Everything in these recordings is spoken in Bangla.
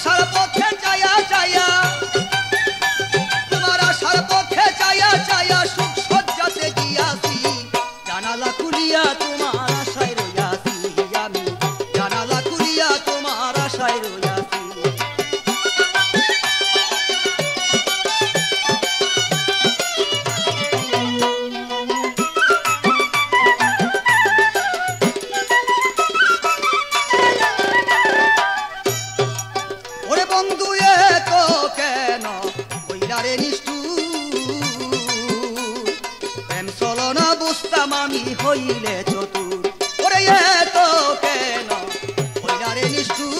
আশার পথে চাইয়া চাইয়া, তোমার আশার পথে চাইয়া চাইয়া সুখ সজ্জাতে গিয়াছি, জানালা খুলিয়া তোমার আশায় রইয়াছি আমি, জানালা খুলিয়া তোমার আশায় রইয়াছি। ওরে বন্ধু এত কেন হইলারে নিষ্ঠুর, প্রেম চলনা বুঝতাম আমি হইলে চতুর। ওরে এত কেন হইলারে নিষ্ঠুর,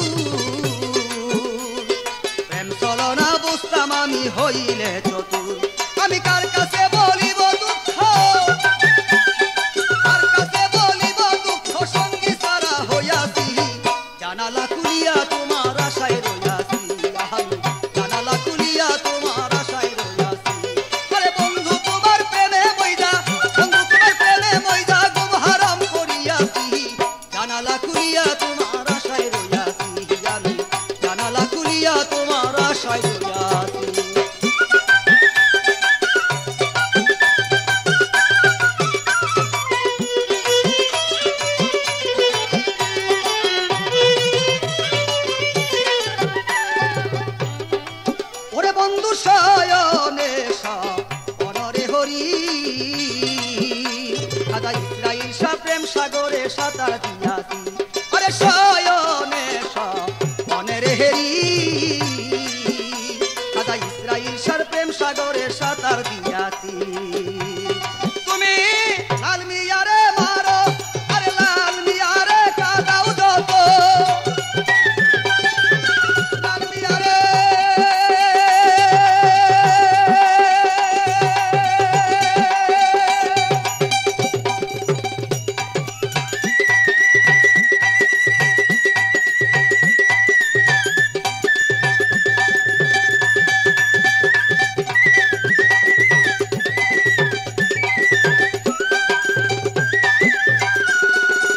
প্রেম চলনা বুঝতাম আমি হইলে চতুর। আমি কার কাছে বলিব দুঃখ, কার কাছে বলিব দুঃখ, সঙ্গী ছাড়া হইয়াছি, জানালা খুলিয়া তোমার আশায় রইয়াছি আমি, জানালা খুলিয়া তোমার আশায় রইয়াছি। আরে বন্ধু তোমার প্রেমে মইদা, বন্ধু তোমার প্রেমে মইদা গুম হারাম করিয়াছি, জানালা খুলিয়া তোমার আশায় রইয়াছি আমি, জানালা খুলিয়া তোমার আশায় রইয়াছি। ওরে বন্ধু শয়নে অনরে হরি, খাজা ইসরাইল শাহ প্রেম সাগরে সাঁতার দিয়াছি। আরে শয়নে অনরে হেরি, খাজা ইসরাইল শাহ প্রেম সাগরে সাঁতার দিয়াছি। তুমি লাল মিয়ারে মারো, আরে লাল মিয়ারে কাদাও যত, লাল মিয়ারে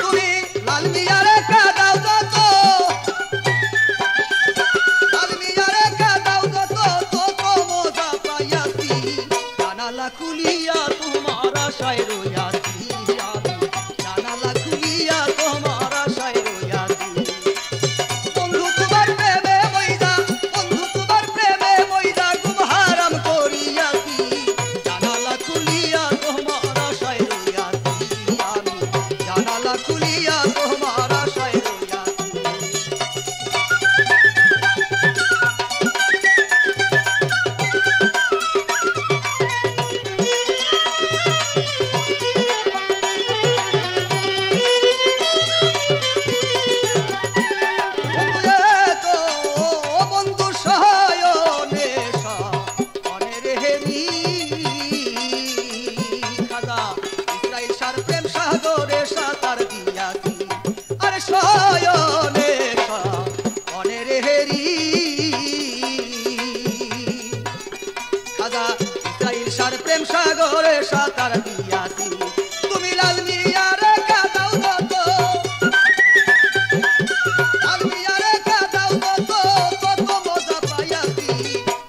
তুমি লাল মিয়ারে কাদাও যত, লাল মিয়ারে কাদাও যত, তত মজা পাইয়াছি, জানালা খুলিয়া তোমার আশায় রইয়াছি আমি, জানালা খুলিয়া তোমার আশায় রইয়াছি। বন্ধু তোমার প্রেমে মইদা, বন্ধু তোমার প্রেমে মইদা গুম হারাম করিয়াছি, জানালা খুলিয়া তোমার আশায় রইয়াছি আমি, জানালা খুলিয়া তোমার আশায় রইয়াছি। বন্ধু এত বন্ধু শয়নে অনের হেরি, খাজা ইসরাইল শাহ প্রেম সাগরে সাঁতার দিয়াছি। আরে শয়নে অনের হেরি, খাজা ইসরাইল শাহ প্রেম সাগরে সাঁতার দিয়াছি। তুমি লাল মিয়ারে কাদাও যত, লাল মিয়ারে কাদাও যত, তত মজা পাইয়াছি,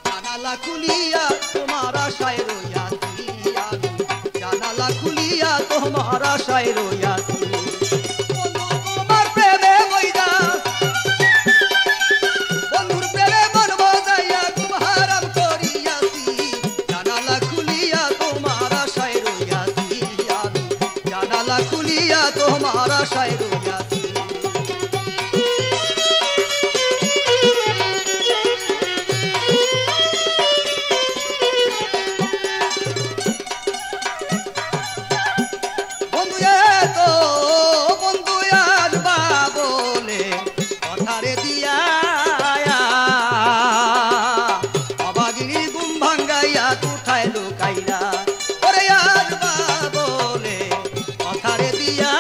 জানালা খুলিয়া তোমার আশায় রইয়াছি আমি, জানালা খুলিয়া তোমার আশায় রইয়াছি। বন্ধু তোমার প্রেমে মইদা, বন্ধুর প্রেমে মন মজাইয়া গুম হারাম করিয়াছি, জানালা খুলিয়া তোমার আশায় রইয়াছি আমি, জানালা খুলিয়া তোমার আশায় রইয়াছি। বন্ধু এত বন্ধু আসবা বলে কথারে দিয়া, অবাগিনী গুম ভাঙ্গাইয়া কোথায় লুকাইলা, ওরে আসবা বলে কথারে দিয়া,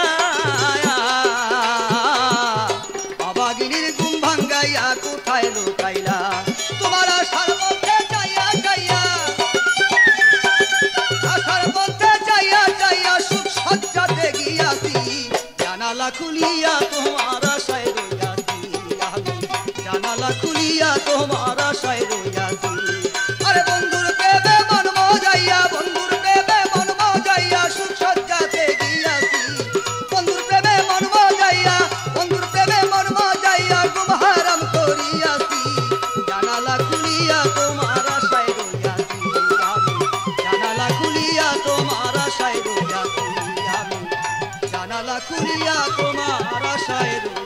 অবাগিনীর গুম ভাঙ্গাইয়া কোথায় লুকাইলা। তোমার আশার পথে চাইয়া চাইয়া, আশার পথে চাইয়া চাইয়া সুখ সজ্জাতে গিয়াছি, জানালা খুলিয়া তোমার আশায় রইয়াছি আমি, জানালা জানালা খুলিয়া তোমার আশায় রইয়াছি। আরে বন্ধুর প্রেমে মন মজাইয়া, বন্ধুর প্রেমে মন মজাইয়া সুখ সজ্জাতে গিয়াছি। বন্ধুর প্রেমে মন মজাইয়া, বন্ধুর প্রেমে মন মজাইয়া ঘুম হারাম করিয়াছি। জানালা খুলিয়া তোমার আশায় রইয়াছি আমি, জানালা খুলিয়া তোমার আশায় রইয়াছি আমি, জানালা খুলিয়া তোমার আশায় রইয়াছি।